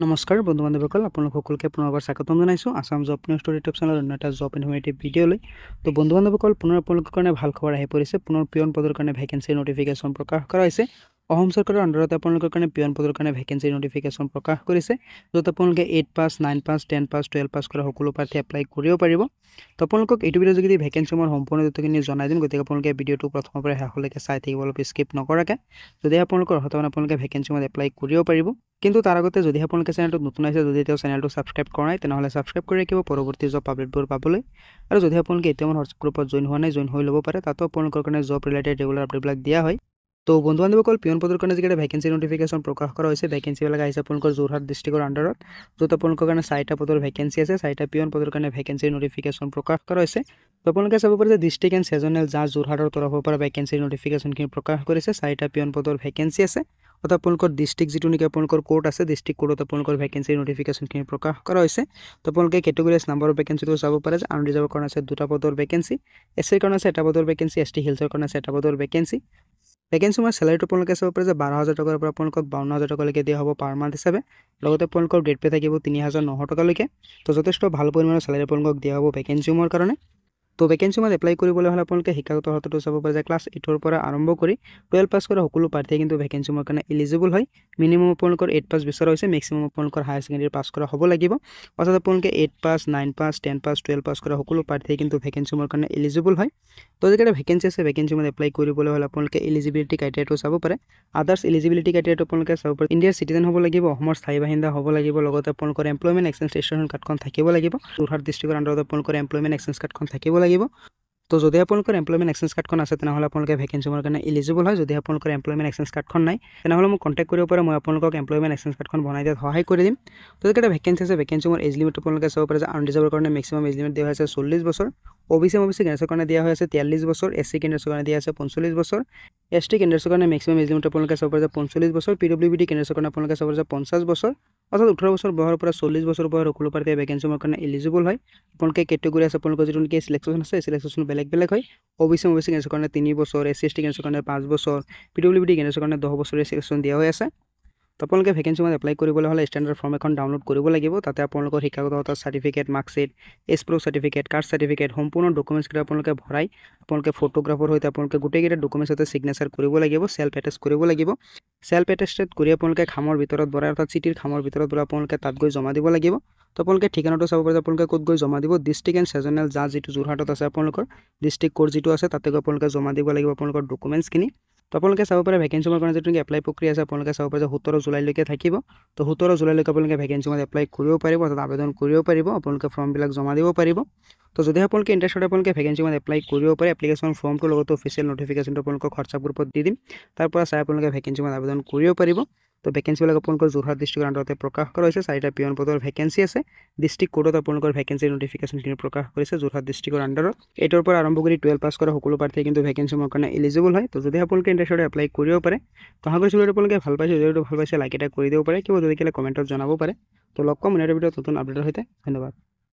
নমস্কাৰ বন্ধু বান্ধৱীসকল আপোনালোক সকলোকে পুনৰবাৰ স্বাগতম জনাইছোঁ Assam job news story YouTube চেনেলৰ অন্য এটা জব ইনফৰ্মেটিভ ভিডিঅ'লৈ। তো বন্ধু বান্ধৱীসকল পুনৰ আপোনালোকৰ কাৰণে ভাল খবৰ আহি পৰিছে। পুনৰ পিয়ন পদৰ কাৰণে ভেকেঞ্চিৰ নটিফিকেশ্যন প্ৰকাশ কৰা হৈছে। অসম চৰকাৰৰ আণ্ডাৰত আপোনালোকৰ কাৰণে পিয়ন পদৰ কাৰণে ভেকেঞ্চিৰ নটিফিকেশ্যন প্ৰকাশ কৰিছে, য'ত আপোনালোকে 8 পাছ 9 পাছ 10 পাছ 12 পাছ কৰা সকলো প্ৰাৰ্থী এপ্লাই কৰিব পাৰিব। তো আপোনালোকক এইটো ভিডিঅ' যোগেদি ভেকেঞ্চিৰ সম্পূৰ্ণ তথ্যখিনি জনাই দিম, গতিকে আপোনালোকে ভিডিঅ'টো প্ৰথমৰ পৰা শেষলৈকে চাই থাকিব, অলপ স্কিপ নকৰাকৈ। যদি আপোনালোকৰ হঠাৎ আপোনালোকে ভেকেঞ্চিৰ এপ্লাই কৰিব পাৰিব। কিন্তু তাৰ আগতে যদি আপোনালোকে চেনেলটোত নতুন আছে, যদি তেওঁ চেনেলটো ছাবস্ক্ৰাইব কৰা নাই তেনেহ'লে ছাবস্ক্ৰাইব কৰি ৰাখিব পৰৱৰ্তী জব আপডেটবোৰ পাবলৈ। আৰু যদি আপোনালোকে এতিয়া মোৰ হোৱাটছআপ গ্ৰুপত জইন হোৱা নাই, জইন হৈ ল'ব পাৰে, তাতো আপোনালোকৰ কাৰণে জব ৰিলেটেড ৰেগুলাৰ আপডেটবিলাক দিয়া হয়। তো বন্ধু বান্ধৱীসকল পিয়ন পদৰ কাৰণে যিকেইটা ভেকেঞ্চি নটিফিকেশ্যন প্ৰকাশ কৰা হৈছে, ভেকেঞ্চিবিলাক আহিছে আপোনালোকৰ যোৰহাট ডিষ্ট্ৰিক্টৰ আণ্ডাৰত, য'ত আপোনালোকৰ কাৰণে 4টা পদৰ ভেকেঞ্চি আছে। 4টা পিয়ন পদৰ কাৰণে ভেকেঞ্চিৰ নটিফিকেশ্যন প্ৰকাশ কৰা হৈছে। তো আপোনালোকে চাব পাৰে যে ডিষ্ট্ৰিক্ট এণ্ড ছেজনেল জাজ যোৰহাটৰ তৰফৰ পৰা ভেকেঞ্চিৰ নটিফিকেশ্যনখিনি প্ৰকাশ কৰিছে। 4টা পিয়ন পদৰ ভেকেঞ্চি আছে। অৰ্থাৎ আপোনালোকৰ ডিষ্ট্ৰিক্ট যিটো নেকি আপোনালোকৰ কোড আছে, ডিষ্ট্ৰিক্ট কোডত আপোনালোকৰ ভেকেঞ্চিৰ নটিফিকেশ্যনখিনি প্ৰকাশ কৰা হৈছে। তো আপোনালোকে কেটেগৰীজ নাম্বাৰৰ ভেকেঞ্চিটো চাব পাৰে যে আনৰিজাৰ্ভৰ কাৰণে আছে 2টা পদৰ ভেকেঞ্চি, এছচিৰ কাৰণে আছে 1টা পদৰ ভেকেঞ্চি, এছটি হিলছৰ কাৰণে আছে 1টা পদৰ ভেকেঞ্চি। ভেকেঞ্চি মই চেলাৰীটো আপোনালোকে চাব পাৰে যে 12,000 টকাৰ পৰা আপোনালোকক 52,000 টকালৈকে দিয়া হ'ব পাৰ মান্থ হিচাপে। লগতে আপোনালোকৰ গ্ৰেড পে থাকিব 3,900 টকালৈকে। তো যথেষ্ট ভাল পৰিমাণৰ চেলাৰী আপোনালোকক দিয়া হ'ব ভেকেঞ্চিৰ কাৰণে। তো ভেকেঞ্চিত এপ্লাই কৰিবলৈ হ'লে আপোনালোকে শিক্ষাগত অৰ্হতাটো চাব পাৰে যে ক্লাছ 8ৰ পৰা আৰম্ভ কৰি 12 পাছ কৰা সকলো প্ৰাৰ্থীয়ে কিন্তু ভেকেঞ্চিৰ কাৰণে এলিজিবল হয়। মিনিমাম আপোনালোকৰ 8 পাছ বিচৰা হৈছে, মেক্সিমাম আপোনালোকৰ হায়াৰ ছেকেণ্ডেৰী পাছ কৰা হ'ব লাগিব। অৰ্থাৎ আপোনালোকে 8 পাছ 9 পাছ 10 পাছ 12 পাছ কৰা সকলো প্ৰাৰ্থীয়ে কিন্তু ভেকেঞ্চিৰ কাৰণে এলিজিবল হয়। তো যিকেইটা ভেকেঞ্চি আছে, ভেকেঞ্চিত এপ্লাই কৰিবলৈ হ'লে আপোনালোকে এলিজিবিলিটি ক্ৰাইটেৰিয়াটো চাব পাৰে। আদাৰ্ছ এলিজিবিলিটি ক্ৰাইটেৰিয়াটো আপোনালোকে চাব পাৰে। ইণ্ডিয়াৰ চিটিজেন হ'ব লাগিব, অসমৰ স্থায়ী বাসিন্দা হ'ব লাগিব, লগতে আপোনালোকৰ এমপ্লয়মেণ্ট এক্সচেঞ্জ ৰেজিষ্ট্ৰেশ্যন কাৰ্ডখন থাকিব লাগিব। যোৰহাট ডিষ্ট্ৰিক্টৰ আণ্ডাৰত আপোনালোকৰ এমপ্লয়মেণ্ট এক্সচেঞ্জ কাৰ্ডখন থাকিব লাগিব। তো যদি আপোনালোকৰ এমপ্লয়মেণ্ট এক্সচেঞ্জ কাৰ্ডখন আছে তেনেহ'লে আপোনালোকে ভেকেঞ্চিৰ কাৰণে এলিজিবল হয়। যদি আপোনালোকৰ এমপ্লয়মেণ্ট এক্সচেঞ্জ কাৰ্ডখন নাই তেনেহ'লে মোক কণ্টেক্ট কৰিব পাৰে, মই আপোনালোকক এমপ্লয়মেণ্ট এক্সচেঞ্জ কাৰ্ডখন বনাই দিয়াত সহায় কৰি দিম। তো যিকেইটা ভেকেঞ্চি আছে, ভেকেঞ্চিৰ এজ লিমিট আপোনালোকে চাব পাৰে যে আনৰিজাৰ্ভৰ কাৰণে মেক্সিমাম এজ লিমিট দিয়া হৈছে 40 বছৰ, OBC কেণ্ডাৰ্ছৰ কাৰণে দিয়া হৈ আছে 43 বছৰ, SC কেণ্ডাৰ্ছৰ কাৰণে দিয়া আছে 45 বছৰ, ST কেণ্ডাৰ্ছৰ কাৰণে মেক্সিমাম এজ লিমিট আপোনালোকে চাব পাৰে যে 45 বছৰ, PWBD কেণ্ডাৰ্ছৰ কাৰণে আপোনালোকে চাব পাৰে যে 50 বছৰ। অৰ্থাৎ 18 বছৰ বয়সৰ পৰা 40 বছৰ বয়সৰ সকলো প্ৰাৰ্থীয়ে ভেকেঞ্চিৰ কাৰণে এলিজিবল হয়। আপোনালোকে কেটেগৰী আছে, আপোনালোকৰ যিটো নেকি চিলেকশ্যন আছে, চিলেকশ্যন বেলেগ বেলেগ হয়। OBC কেণ্ডাৰ্ছৰ কাৰণে 3 বছৰ, SC ST কেণ্ডাৰ্ছৰ কাৰণে 5 বছৰ, PWBD কেণ্ডাৰ্ছৰ কাৰণে 10 বছৰীয়া চিলেকশ্যন দিয়া হৈ আছে। তো আপোনালোকে ভেকেঞ্চিত এপ্লাই কৰিবলৈ হ'লে ষ্টেণ্ডাৰ্ড ফৰ্ম এখন ডাউনলোড কৰিব লাগিব। তাতে আপোনালোকৰ শিক্ষাগত অৰ্হতা চাৰ্টিফিকেট, মাৰ্কশ্বিট, এছ-প্ৰ চাৰ্টিফিকেট, কাষ্ট চাৰ্টিফিকেট, সম্পূৰ্ণ ডকুমেণ্টছকেইটা আপোনালোকে ভৰাই আপোনালোকে ফটোগ্ৰাফৰ সৈতে আপোনালোকে গোটেইকেইটা ডকুমেণ্টছতে ছিগনেচাৰ কৰিব লাগিব, চেল্ফ এটেষ্ট কৰিব লাগিব। চেল্ফ এটেষ্টেড কৰি আপোনালোকে খামৰ ভিতৰত ভৰাই, অৰ্থাৎ চিঠিৰ খামৰ ভিতৰত ভৰাই আপোনালোকে তাত গৈ জমা দিব লাগিব। তো আপোনালোকে ঠিকনাটো চাব পাৰে যে আপোনালোকে ক'ত গৈ জমা দিব। ডিষ্ট্ৰিক্ট এণ্ড ছেজনেল জাজ যিটো যোৰহাটত আছে, আপোনালোকৰ ডিষ্ট্ৰিক্ট কোড যিটো আছে, তাতে গৈ আপোনালোকে জমা দিব লাগিব আপোনালোকৰ ডকুমেণ্টছখিনি। তো আপোনালোকে চাব পাৰে ভেকেঞ্চিৰ কাৰণে যিটো এপ্লাই প্ৰক্ৰিয়া আছে, আপোনালোকে চাব পাৰে যে 17 জুলাইলৈকে থাকিব। তো 17 জুলাইলৈকে আপোনালোকে ভেকেঞ্চিৰ এপ্লাই কৰিব পাৰিব, অৰ্থাৎ আবেদন কৰিব পাৰিব, আপোনালোকে ফৰ্মবিলাক জমা দিব পাৰিব। তো যদি আপোনালোকে ইণ্টাৰেষ্টেড আপোনালোকে ভেকেঞ্চিৰ এপ্লাই কৰিব পাৰে। এপ্লিকেশ্যন ফৰ্মটোৰ লগত অফিচিয়েল নটিফিকেশ্যনটো আপোনালোকক হোৱাটছআপ গ্ৰুপত দি দিম, তাৰ পৰা চাই আপোনালোকে ভেকেঞ্চিৰ আবেদন কৰিব পাৰিব। তো ভেকেঞ্চিবিলাক আপোনালোকৰ যোৰহাট ডিষ্ট্ৰিক্টৰ আণ্ডাৰতে প্ৰকাশ কৰা হৈছে। 4টা পিয়ন পদৰ ভেকেঞ্চি আছে। ডিষ্ট্ৰিক্ট কোডত আপোনালোকৰ ভেকেঞ্চিৰ নটিফিকেশ্যনখিনি প্ৰকাশ কৰিছে যোৰহাট ডিষ্ট্ৰিক্টৰ আণ্ডাৰত। 8ৰ পৰা আৰম্ভ কৰি 12 পাছ কৰা সকলো প্ৰাৰ্থীয়ে কিন্তু ভেকেঞ্চিৰ কাৰণে এলিজিবল হয়। তো যদি আপোনালোকে ইণ্টাৰেষ্টেড এপ্লাই কৰিব পাৰে। তো আশা কৰিছোঁ আপোনালোকে ভাল পাইছে, যদি ভাল পাইছে লাইক এটা কৰি দিব পাৰে, কিবা যদি কমেণ্টত জনাব পাৰে। তো লগ পাম নেক্সট ভিডিঅ'ত নতুন আপডেটৰ সৈতে। ধন্যবাদ।